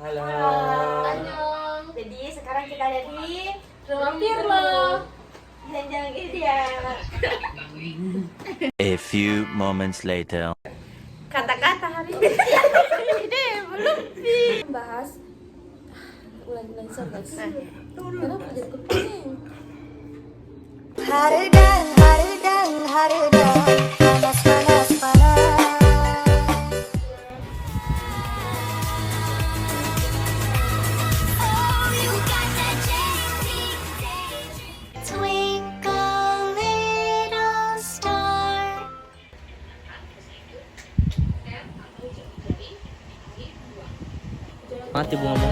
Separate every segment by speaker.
Speaker 1: Halo.
Speaker 2: Annyeong. Jadi sekarang kita ada di rumah Pirlo. Jalan-jalan ini dia.
Speaker 3: A few moments later.
Speaker 2: Kata-kata hari ini. Ini belum sih. Bahas ulang-ulang sobat. Kenapa jadi kuning?
Speaker 4: Harudan, panas, panas, panas. Oh, you got that twinkle little star.
Speaker 1: Mati bunga.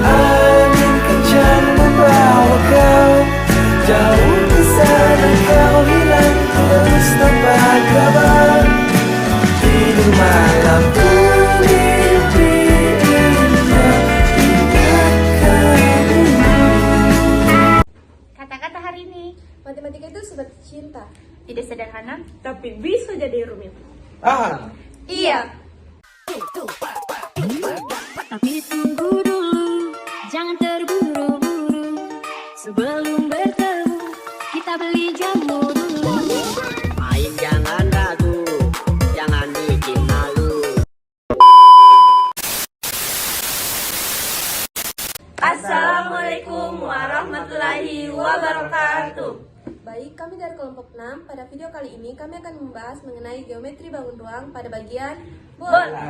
Speaker 5: Angin kencang membawa kau jauh ke sana, kau hilang terus tanpa kabar. Tidur malam ku mimpi indah, ingat kamu.
Speaker 2: Kata-kata hari ini.
Speaker 6: Matematika itu seperti cinta.
Speaker 2: Tidak sederhana, tapi bisa jadi rumit.
Speaker 6: Iya.
Speaker 4: Tapi tunggu dulu, jangan terburu-buru. Sebelum bertemu, kita beli jamu dulu.
Speaker 1: Main jangan ragu, jangan bikin malu.
Speaker 2: Assalamualaikum warahmatullahi wabarakatuh.
Speaker 6: Baik, kami dari kelompok 6. Pada video kali ini kami akan membahas mengenai geometri bangun ruang pada bagian bola.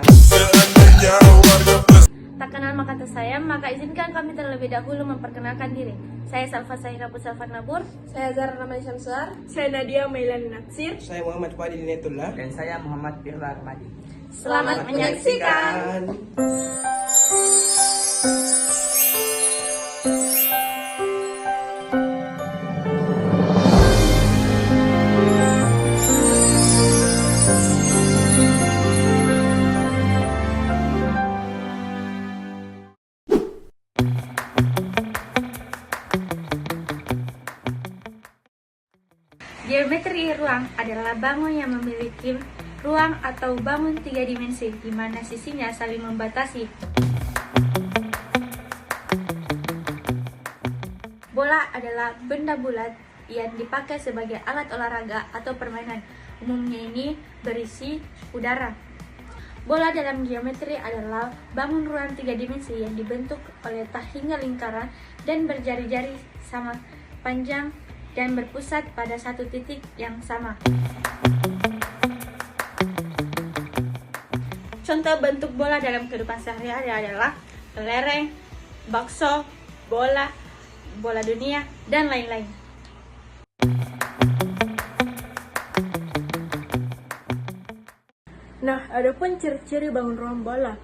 Speaker 2: Tak kenal maka tak sayang, maka izinkan kami terlebih dahulu memperkenalkan diri. Saya Salfa Sahira Pusafat Nabur.
Speaker 6: Saya Zara Ramani Syamsuar.
Speaker 2: Saya Nadia Mailani Natsir.
Speaker 5: Saya Muhammad Fadil Netullah.
Speaker 1: Dan saya Muhammad Firla Rahmadi.
Speaker 2: Selamat menyaksikan. Geometri ruang adalah bangun yang memiliki ruang atau bangun tiga dimensi di mana sisinya saling membatasi. Bola adalah benda bulat yang dipakai sebagai alat olahraga atau permainan. Umumnya ini berisi udara. Bola dalam geometri adalah bangun ruang tiga dimensi yang dibentuk oleh tak hingga lingkaran dan berjari-jari sama panjang dan berpusat pada satu titik yang sama. Contoh bentuk bola dalam kehidupan sehari-hari adalah kelereng, bakso, bola, bola dunia, dan lain-lain.
Speaker 6: Nah, adapun ciri-ciri bangun ruang bola.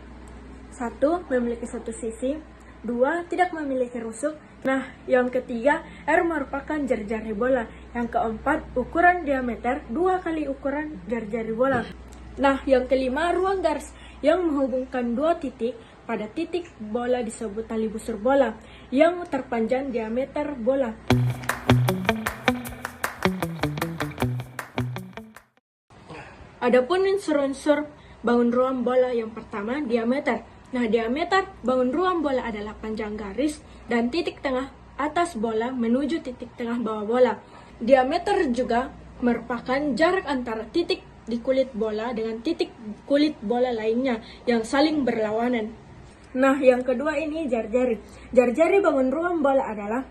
Speaker 6: 1. Memiliki satu sisi. 2. Tidak memiliki rusuk. Nah, yang ketiga, R merupakan jari-jari bola. Yang keempat, ukuran diameter 2 kali ukuran jari-jari bola. Nah, yang kelima, ruang garis yang menghubungkan dua titik. Pada titik bola disebut tali busur bola, yang terpanjang diameter bola. Adapun unsur-unsur bangun ruang bola yang pertama, diameter. Nah, diameter bangun ruang bola adalah panjang garis dan titik tengah atas bola menuju titik tengah bawah bola. Diameter juga merupakan jarak antara titik di kulit bola dengan titik kulit bola lainnya yang saling berlawanan. Nah, yang kedua ini jari-jari. Jari-jari bangun ruang bola adalah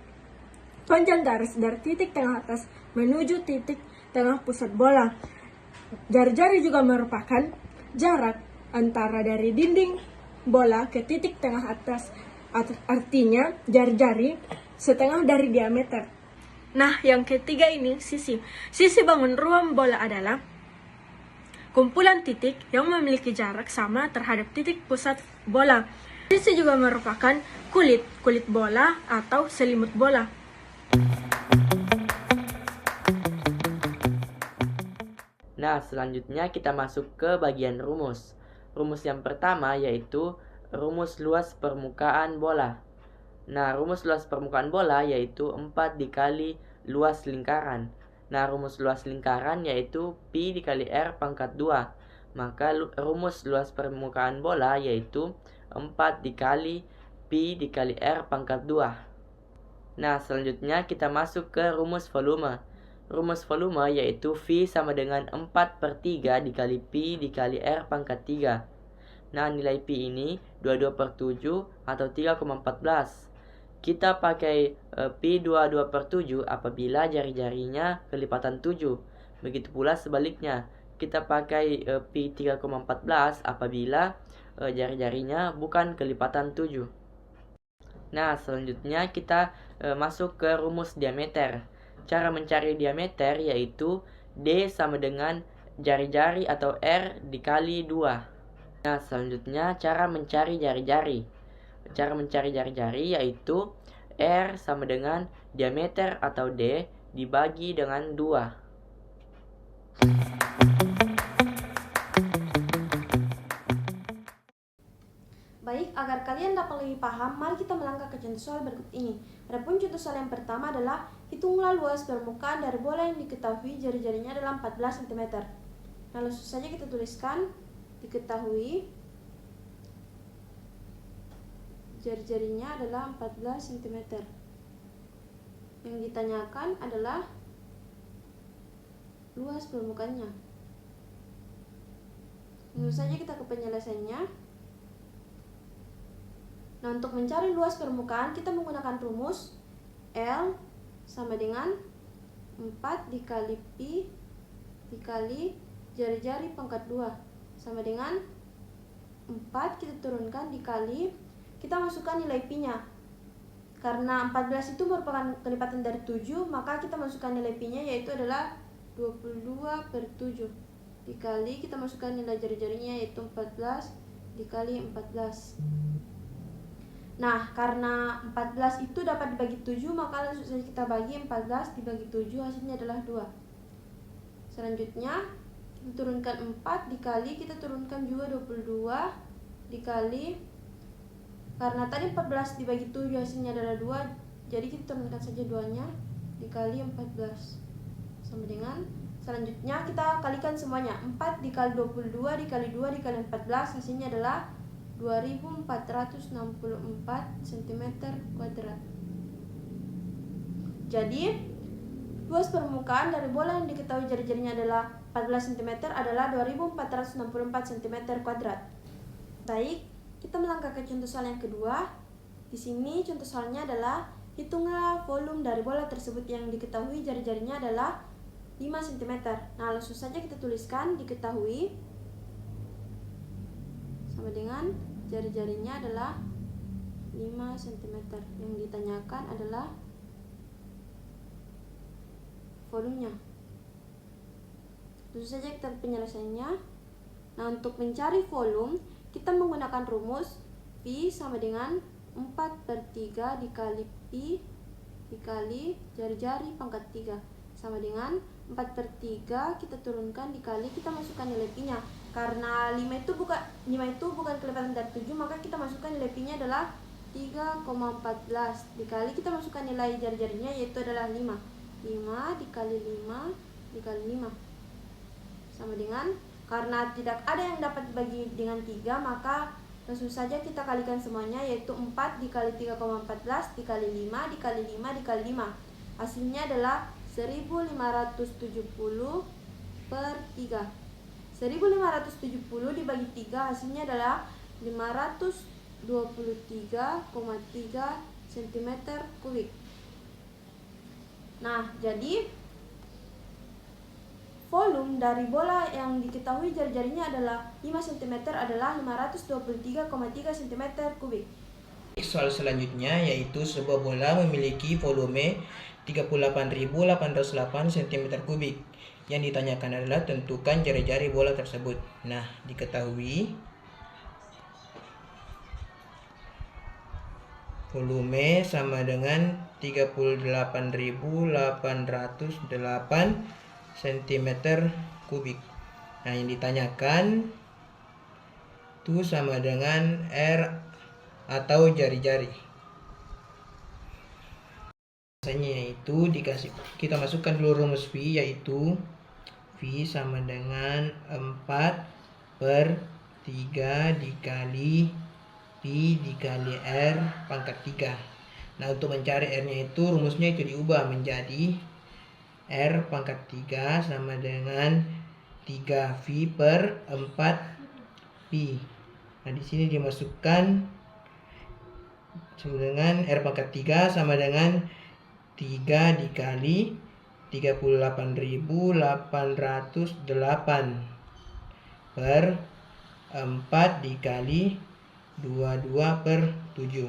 Speaker 6: panjang garis dari titik tengah atas menuju titik tengah pusat bola. Jari-jari juga merupakan jarak antara dari dinding bola ke titik tengah atas, artinya jari-jari setengah dari diameter. Nah, yang ketiga ini sisi. Sisi bangun ruang bola adalah kumpulan titik yang memiliki jarak sama terhadap titik pusat bola. Sisi juga merupakan kulit bola atau selimut bola.
Speaker 1: Nah, selanjutnya kita masuk ke bagian rumus. Rumus yang pertama yaitu rumus luas permukaan bola. Nah, rumus luas permukaan bola yaitu 4 dikali luas lingkaran. Nah, rumus luas lingkaran yaitu Pi dikali R pangkat 2. Maka rumus luas permukaan bola yaitu 4 dikali Pi dikali R pangkat 2. Nah, selanjutnya kita masuk ke rumus volume. Rumus volume yaitu V sama dengan 4/3 dikali Pi dikali R pangkat 3. Nah, nilai Pi ini 22/7 atau 3,14. Kita pakai Pi 22/7 apabila jari-jarinya kelipatan 7. Begitu pula sebaliknya, kita pakai Pi 3,14 apabila jari-jarinya bukan kelipatan 7. Nah, selanjutnya kita masuk ke rumus diameter. Cara mencari diameter yaitu D sama dengan jari-jari atau R dikali 2. Nah, selanjutnya cara mencari jari-jari. Cara mencari jari-jari yaitu R sama dengan diameter atau D dibagi dengan 2.
Speaker 7: Baik, agar kalian dapat lebih paham, mari kita melangkah ke contoh soal berikut ini. Adapun contoh soal yang pertama adalah hitunglah luas permukaan dari bola yang diketahui jari-jarinya adalah 14 cm. Nah, langsung saja kita tuliskan diketahui jari-jarinya adalah 14 cm. Yang ditanyakan adalah luas permukaannya. Langsung saja kita ke penyelesaiannya. Nah, untuk mencari luas permukaan kita menggunakan rumus L sama dengan 4 dikali Pi dikali jari-jari pangkat 2 sama dengan 4 kita turunkan dikali, kita masukkan nilai Pi-nya. Karena 14 itu merupakan kelipatan dari 7, maka kita masukkan nilai Pi-nya yaitu adalah 22/7 dikali kita masukkan nilai jari-jarinya yaitu 14 dikali 14. Nah, karena 14 itu dapat dibagi 7, maka langsung saja kita bagi 14 dibagi 7, hasilnya adalah 2. Selanjutnya, kita turunkan 4 dikali, kita turunkan juga 22 dikali, karena tadi 14 dibagi 7 hasilnya adalah 2, jadi kita turunkan saja 2-nya dikali 14. Sama dengan, selanjutnya kita kalikan semuanya, 4 dikali 22 dikali 2 dikali 14, hasilnya adalah 2464 cm². Jadi, luas permukaan dari bola yang diketahui jari-jarinya adalah 14 cm adalah 2464 cm². Baik, kita melangkah ke contoh soal yang kedua. Di sini contoh soalnya adalah hitunglah volume dari bola tersebut yang diketahui jari-jarinya adalah 5 cm. Nah, langsung saja kita tuliskan diketahui sama dengan jari-jarinya adalah 5 cm. Yang ditanyakan adalah volumenya. Langsung saja kita penyelesaiannya. Nah, untuk mencari volume kita menggunakan rumus Pi sama dengan 4/3 dikali Pi dikali jari-jari pangkat 3 sama dengan 4/3 kita turunkan dikali kita masukkan nilai Pi-nya. Karena 5 itu bukan kelipatan dari 7, maka kita masukkan nilai Pi-nya adalah 3,14 dikali kita masukkan nilai jari-jarinya yaitu adalah 5. 5 dikali 5 dikali 5 sama dengan, karena tidak ada yang dapat dibagi dengan 3, maka langsung saja kita kalikan semuanya yaitu 4 dikali 3,14 dikali 5 dikali 5 dikali 5. Hasilnya adalah 1570/3. 1570 dibagi 3 hasilnya adalah 523,3 cm3. Nah, jadi volume dari bola yang diketahui jari-jarinya adalah 5 cm adalah 523,3 cm kubik.
Speaker 5: Soal selanjutnya yaitu sebuah bola memiliki volume 38.808 cm kubik. Yang ditanyakan adalah tentukan jari-jari bola tersebut. Nah, diketahui volume sama dengan 38.808 cm kubik. Nah, yang ditanyakan itu sama dengan R atau jari-jari. Biasanya yaitu kita masukkan dulu rumus V, yaitu V sama dengan 4/3 dikali Pi dikali R pangkat 3. Nah, untuk mencari R-nya itu rumusnya itu diubah menjadi R pangkat 3 sama dengan 3V/4 Pi. Nah, di sini dimasukkan dengan R pangkat 3 sama dengan 3 dikali 38.808 per 4 dikali 22/7.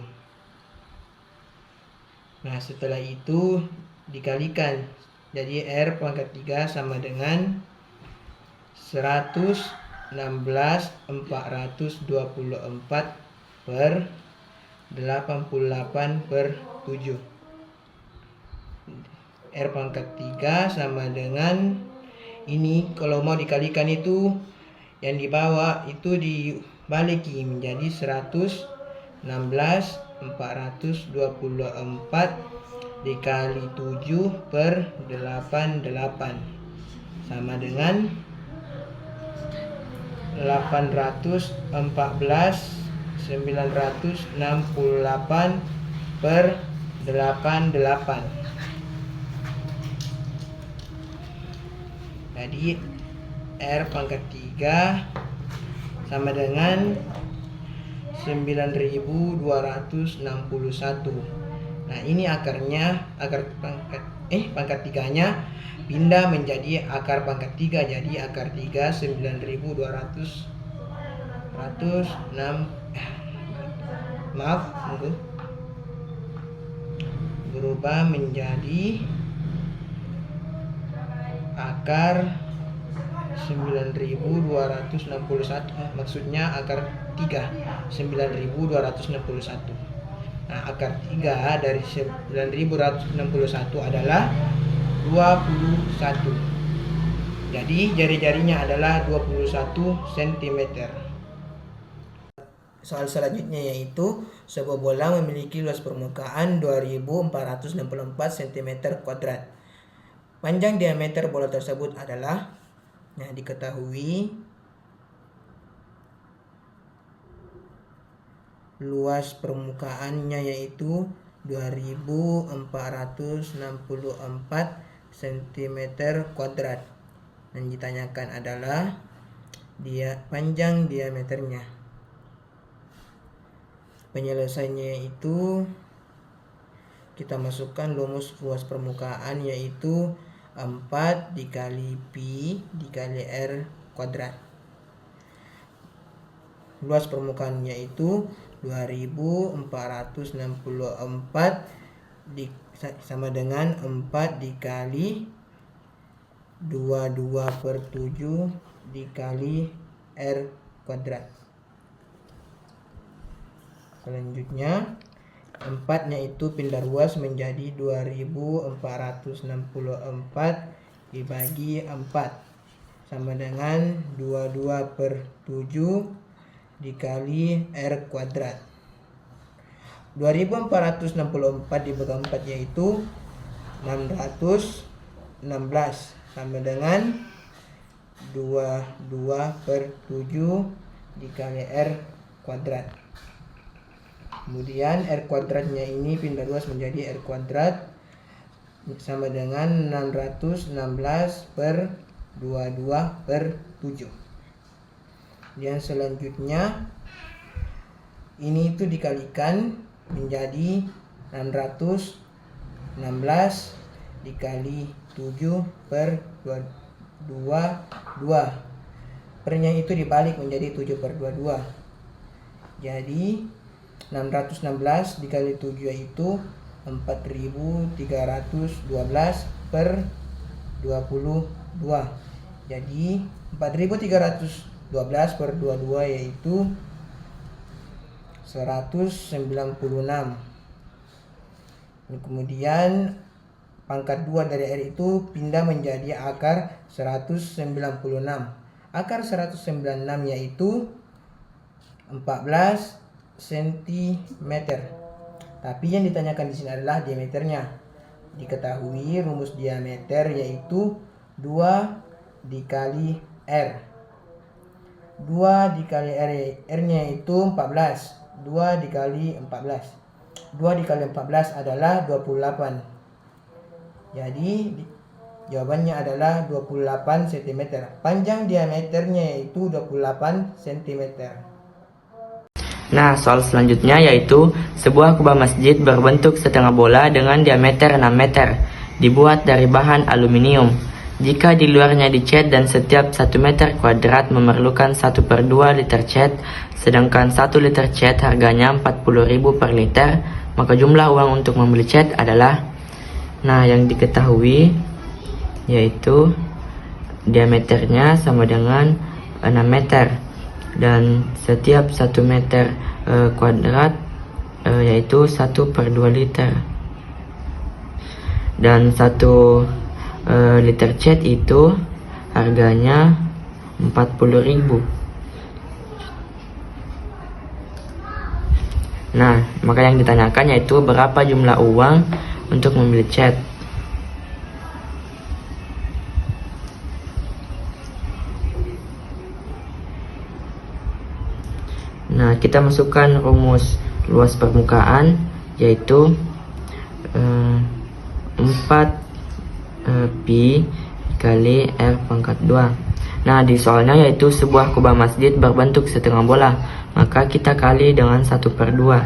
Speaker 5: Nah, setelah itu dikalikan. Jadi R pangkat 3 sama dengan 116.424 per 88/7. R pangkat 3 sama dengan ini, kalau mau dikalikan itu yang di bawah itu dibaliki menjadi 116.424 dikali 7/88 sama dengan 814.968/88. Jadi R pangkat 3 sama dengan 9.261. Nah, ini akarnya, pangkat 3-nya pindah menjadi akar pangkat 3. Jadi akar 3 berubah menjadi akar 9.261, maksudnya akar 3 9.261. Nah, akar 3 dari 9.261 adalah 21. Jadi jari-jarinya adalah 21 cm. Soal selanjutnya yaitu sebuah bola memiliki luas permukaan 2.464 cm². Panjang diameter bola tersebut adalah, nah, diketahui luas permukaannya yaitu 2.464 cm². Yang ditanyakan adalah panjang diameternya. Penyelesaiannya itu kita masukkan rumus luas permukaan yaitu 4 dikali Pi dikali R kuadrat. Luas permukaannya itu 2.464 sama dengan 4 dikali 22/7 dikali R kuadrat. Selanjutnya 4-nya itu pindah ruas menjadi 2.464 dibagi 4 sama dengan 22/7 dikali R kuadrat. 2.464 dibagi 4 yaitu 616 sama dengan 22/7 dikali R kuadrat. Kemudian R kuadratnya ini pindah ruas menjadi R kuadrat sama dengan 616/22/7. Dan selanjutnya ini itu dikalikan menjadi 616 dikali 7/22 pernya itu dibalik menjadi 7/22. Jadi 616 dikali 7 yaitu 4312/22. Jadi 4312/22 yaitu 196. Kemudian pangkat 2 dari R itu pindah menjadi akar 196. Akar 196 yaitu 14 cm. Tapi yang ditanyakan di sini adalah diameternya. Diketahui rumus diameter yaitu 2 dikali R. 2 dikali R-nya itu 14. 2 dikali 14. 2 dikali 14 adalah 28. Jadi jawabannya adalah 28 cm. Panjang diameternya yaitu 28 cm.
Speaker 1: Nah, soal selanjutnya yaitu sebuah kubah masjid berbentuk setengah bola dengan diameter 6 meter, dibuat dari bahan aluminium. Jika di luarnya dicat dan setiap 1 meter kuadrat memerlukan 1/2 liter cat, sedangkan 1 liter cat harganya 40.000 per liter, maka jumlah uang untuk membeli cat adalah, nah yang diketahui yaitu diameternya sama dengan 6 meter dan setiap 1 meter kuadrat yaitu 1/2 liter, dan 1 liter cat itu harganya 40.000. Nah, maka yang ditanyakan yaitu berapa jumlah uang untuk membeli cat. Nah, kita masukkan rumus luas permukaan yaitu 4 pi kali R pangkat 2. Nah, di soalnya yaitu sebuah kubah masjid berbentuk setengah bola, maka kita kali dengan 1/2.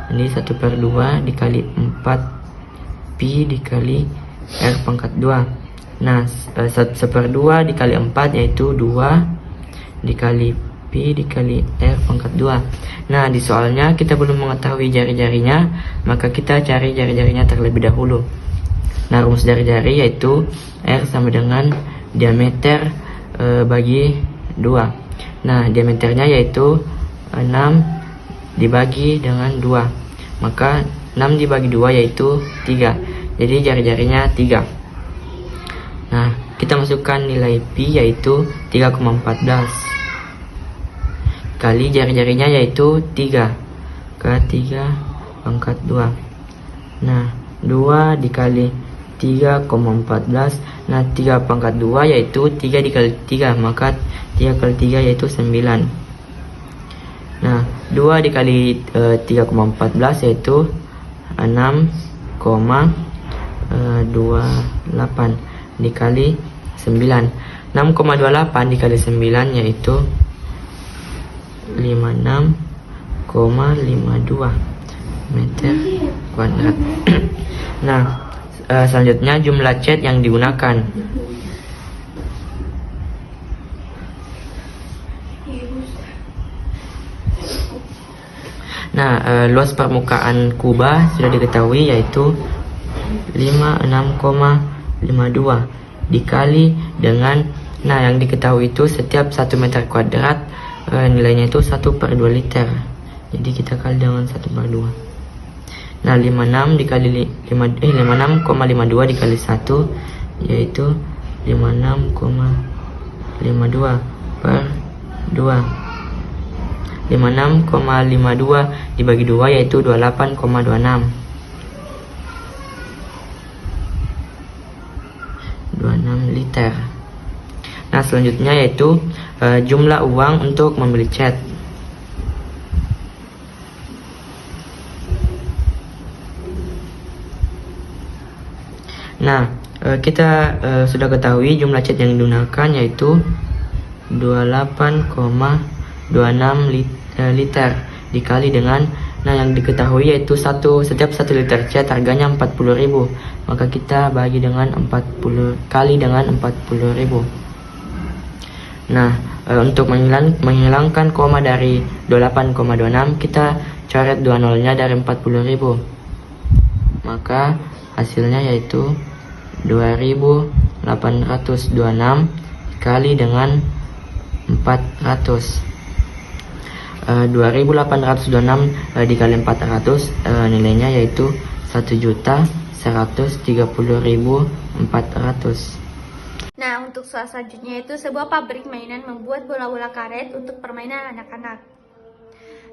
Speaker 1: Jadi 1/2 dikali 4 pi dikali R pangkat 2. Nah, 1/2 dikali 4 yaitu 2 dikali pi dikali R pangkat 2. Nah, di soalnya kita belum mengetahui jari-jarinya, maka kita cari jari-jarinya terlebih dahulu. Nah, rumus jari-jari yaitu R sama dengan diameter bagi 2. Nah, diameternya yaitu 6 dibagi dengan 2. Maka 6 dibagi 2 yaitu 3. Jadi jari-jarinya 3. Nah, kita masukkan nilai pi yaitu 3,14. Kali jari-jarinya yaitu 3 ke 3 pangkat 2. Nah, 2 dikali 3,14. Nah, 3 pangkat 2 yaitu 3 dikali 3, maka 3 kali 3 yaitu 9. Nah, 2 dikali 3,14 yaitu 6,28 dikali 9. 6,28 dikali 9 yaitu 56,52 meter kuadrat. Nah, selanjutnya jumlah cat yang digunakan. Nah, luas permukaan kubah sudah diketahui yaitu 56,52 dikali dengan, nah yang diketahui itu setiap 1 meter kuadrat nilainya itu 1/2 liter. Jadi kita kali dengan 1/2. Nah, 56 dikali 56,52 dikali 1 yaitu 56,52 per 2. 56,52 dibagi 2 yaitu 28,26. 26 liter. Nah, selanjutnya yaitu jumlah uang untuk membeli cat. Nah, kita sudah ketahui jumlah cat yang digunakan yaitu 28,26 liter dikali dengan, nah yang diketahui yaitu setiap 1 liter cat harganya 40.000, maka kita bagi dengan 40 kali dengan 40.000. Nah, untuk menghilangkan koma dari 28,26 kita coret 2 nolnya dari 40.000. Maka hasilnya yaitu 2826 dikali dengan 400. 2826 dikali 400 nilainya yaitu 1.130.400.
Speaker 2: Nah, untuk soal selanjutnya itu sebuah pabrik mainan membuat bola-bola karet untuk permainan anak-anak.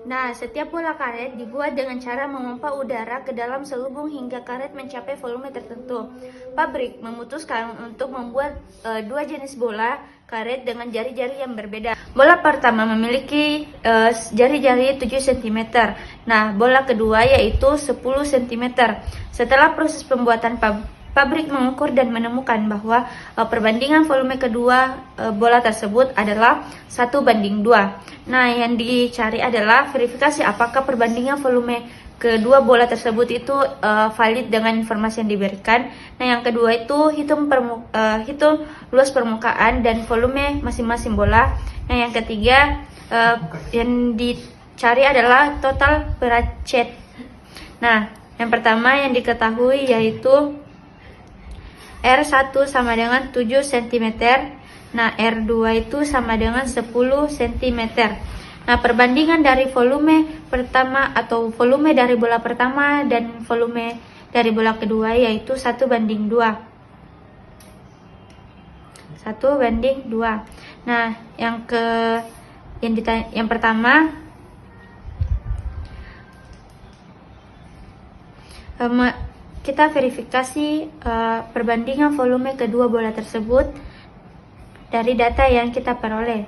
Speaker 2: Nah, setiap bola karet dibuat dengan cara memompa udara ke dalam selubung hingga karet mencapai volume tertentu. Pabrik memutuskan untuk membuat dua jenis bola karet dengan jari-jari yang berbeda. Bola pertama memiliki jari-jari 7 cm. Nah, bola kedua yaitu 10 cm. Setelah proses pembuatan pabrik mengukur dan menemukan bahwa perbandingan volume kedua bola tersebut adalah 1:2. Nah, yang dicari adalah verifikasi apakah perbandingan volume kedua bola tersebut itu valid dengan informasi yang diberikan. Nah, yang kedua itu hitung luas permukaan dan volume masing-masing bola. Nah, yang ketiga yang dicari adalah total berat cat. Nah, yang pertama yang diketahui yaitu R1 sama dengan 7 cm. Nah, R2 itu sama dengan 10 cm. Nah, perbandingan dari volume pertama atau volume dari bola pertama dan volume dari bola kedua yaitu 1:2. 1:2. Nah, yang pertama kita verifikasi perbandingan volume kedua bola tersebut dari data yang kita peroleh,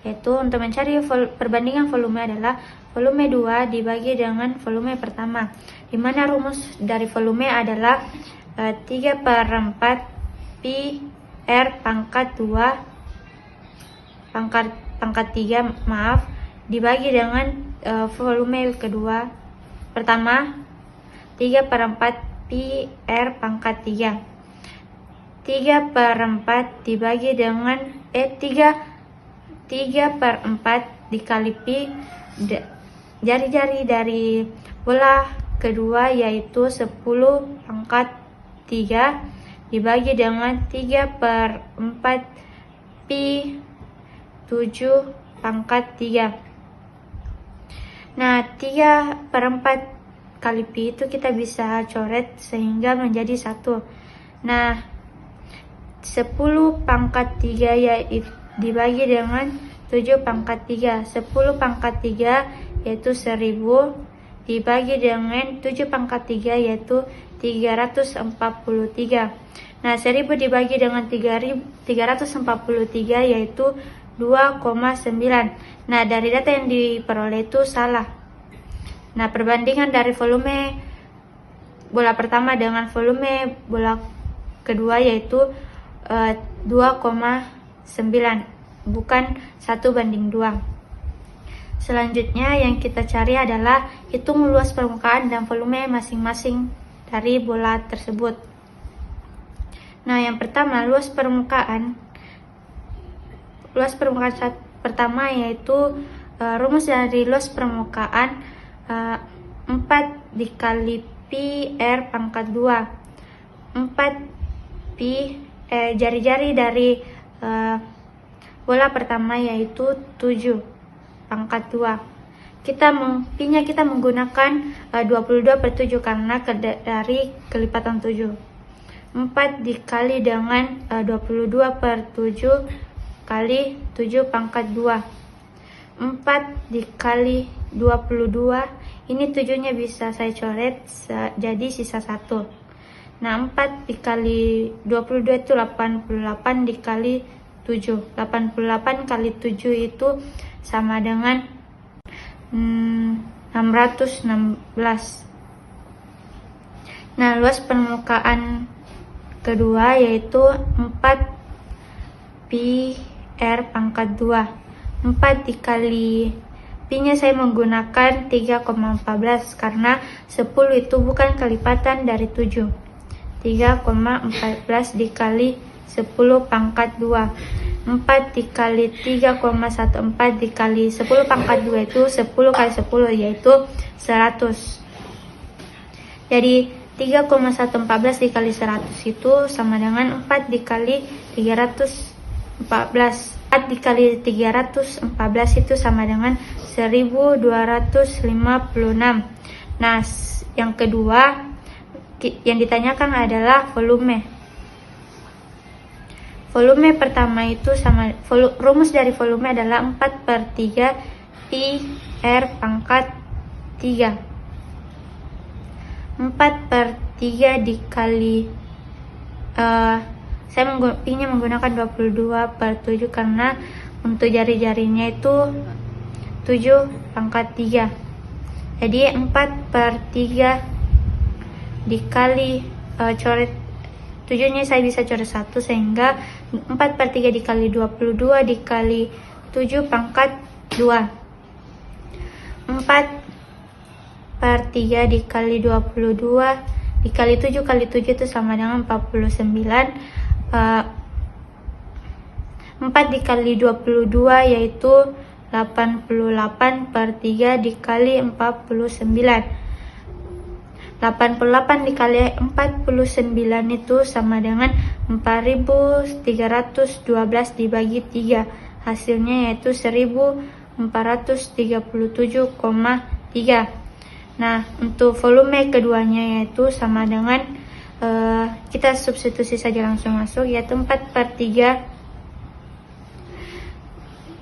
Speaker 2: yaitu untuk mencari perbandingan volume adalah volume 2 dibagi dengan volume pertama, di mana rumus dari volume adalah 3/4 pi R pangkat 2 pangkat 3 dibagi dengan volume kedua pertama 3/4 pi R pangkat 3. 3/4 dibagi dengan 3/4 dikali pi jari-jari dari bola kedua yaitu 10 pangkat 3 dibagi dengan 3/4 pi 7 pangkat 3. Nah, 3/4 kali pi itu kita bisa coret sehingga menjadi 1. Nah, 10 pangkat 3 yaitu dibagi dengan 7 pangkat 3. 10 pangkat 3 yaitu 1000 dibagi dengan 7 pangkat 3 yaitu 343. Nah, 1000 dibagi dengan 343 yaitu 2,9. Nah, dari data yang diperoleh itu salah. Nah, perbandingan dari volume bola pertama dengan volume bola kedua yaitu 2,9, bukan 1:2. Selanjutnya yang kita cari adalah hitung luas permukaan dan volume masing-masing dari bola tersebut. Nah, yang pertama luas permukaan pertama yaitu rumus dari luas permukaan 4 dikali pi R pangkat 2. 4 pi jari-jari dari bola pertama yaitu 7 pangkat 2. Pi-nya kita menggunakan 22/7 karena dari kelipatan 7. 4 dikali dengan 22/7 kali 7 pangkat 2. 4 dikali 22, ini 7-nya bisa saya coret jadi sisa 1. Nah, 4 dikali 22 itu 88 dikali 7. 88 kali 7 itu sama dengan 616. Nah, luas permukaan kedua yaitu 4 pi R pangkat 2. 4 dikali pi-nya saya menggunakan 3,14 karena 10 itu bukan kelipatan dari 7. 3,14 dikali 10 pangkat 2. 4 dikali 3,14 dikali 10 pangkat 2 itu 10 kali 10 yaitu 100. Jadi 3,114 dikali 100 itu sama dengan 4 dikali 314. 4 dikali 314 itu sama dengan 1256. Nah, yang kedua yang ditanyakan adalah volume. Volume pertama itu sama, rumus dari volume adalah 4/3 pi R pangkat 3. 4/3 dikali saya ingin menggunakan 22/7 karena untuk jari-jarinya itu 7 pangkat 3. Jadi 4/3 dikali coret 7-nya saya bisa coret 1 sehingga 4/3 dikali 22 dikali 7 pangkat 2. 4/3 dikali 22 dikali 7 kali 7 itu sama dengan 49. 4 dikali 22 yaitu 88/3 dikali 49. 88 dikali 49 itu sama dengan 4312 dibagi 3. Hasilnya yaitu 1437,3. Nah, untuk volume keduanya yaitu sama dengan kita substitusi saja langsung masuk, yaitu 4/3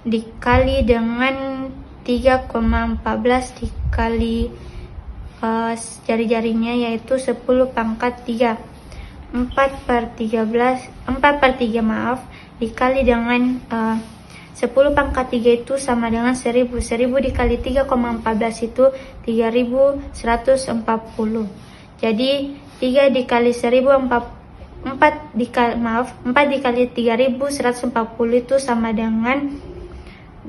Speaker 2: dikali dengan 3,14 dikali jari-jarinya yaitu 10 pangkat 3. 4/3 dikali dengan 10 pangkat 3 itu sama dengan 1000. 1000 dikali 3,14 itu 3140. Jadi 3 dikali 4 dikali 3140 itu sama dengan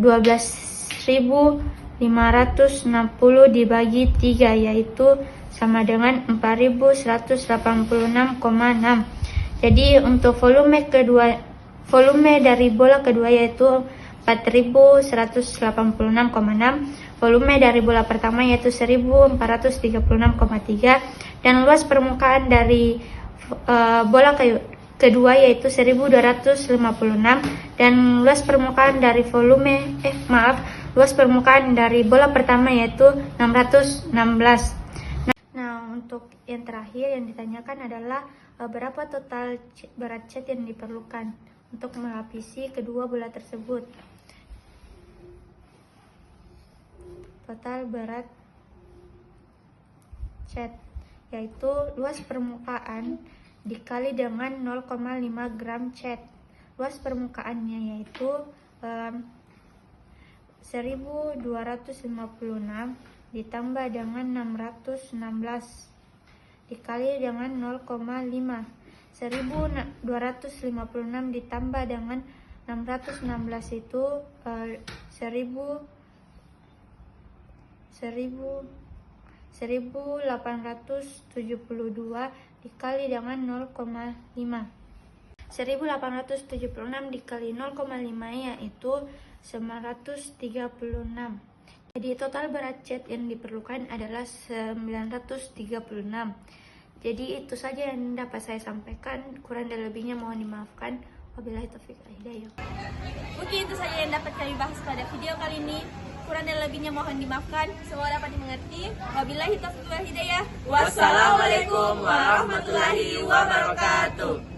Speaker 2: 12.560 dibagi 3 yaitu sama dengan 4186,6. Jadi untuk volume dari bola kedua yaitu 4186,6. Volume dari bola pertama yaitu 1436,3 dan luas permukaan dari bola kedua yaitu 1256 dan luas permukaan dari luas permukaan dari bola pertama yaitu 616. Nah, untuk yang terakhir yang ditanyakan adalah berapa total berat cat yang diperlukan untuk melapisi kedua bola tersebut. Total berat cat yaitu luas permukaan dikali dengan 0,5 gram cat. Luas permukaannya yaitu 1256 ditambah dengan 616 dikali dengan 0,5. 1256 ditambah dengan 616 itu 1872 dikali dengan 0,5. 1876 dikali 0,5 yaitu 936. Jadi total berat cat yang diperlukan adalah 936. Jadi itu saja yang dapat saya sampaikan. Kurang dan lebihnya mohon dimaafkan. Wabillahi taufiq wal hidayah.
Speaker 7: Mungkin itu saja yang dapat kami bahas pada video kali ini. Kurang dan lebihnya mohon dimaafkan. Semoga dapat dimengerti. Wabillahi taufiq wal hidayah. Wassalamualaikum warahmatullahi wabarakatuh.